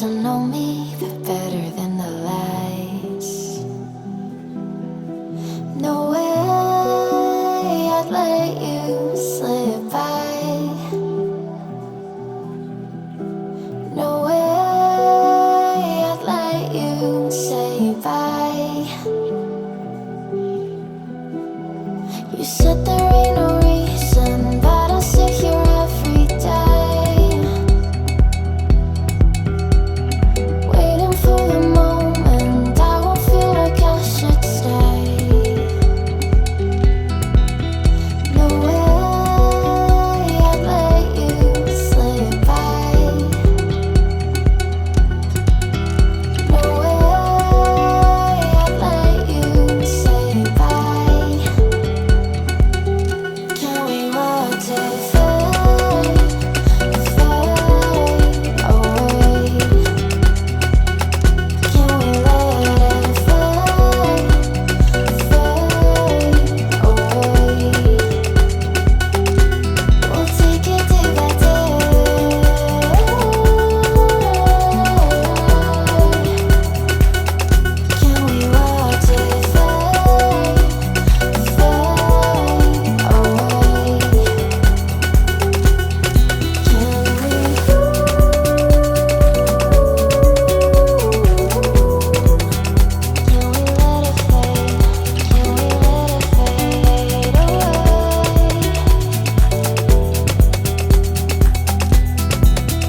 to know me better than the lies. No way I'd let you slip by. No way I'd let you say bye. You said there ain't no reason, but I'll sit here every day, waiting for the moment I won't feel like I should stay. No way I'd let you slip by. No way I'd let you say bye. Can we watch it fade, fade away? Can we let it fade, fade away? We'll take it day by day. Can we watch it fade, fade away? Can we let it fade? Can we let it fade away?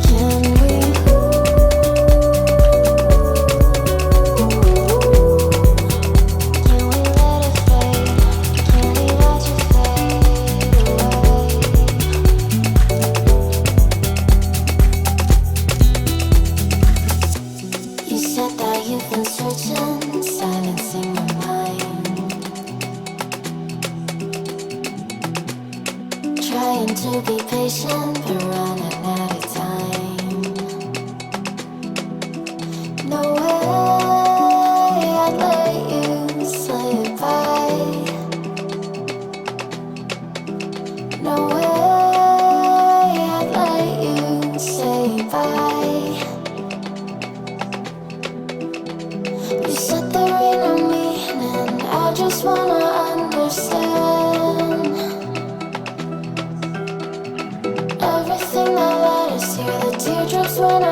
Can we? Can we let it fade? Can we watch it fade away? You said that you've been searching, silencing your mind, trying to be patient but running out of time. No way I'd let you slip by. No way I'd let you say bye. You said there ain't no meaning, I just wanna understand everything that led us here, the teardrops when I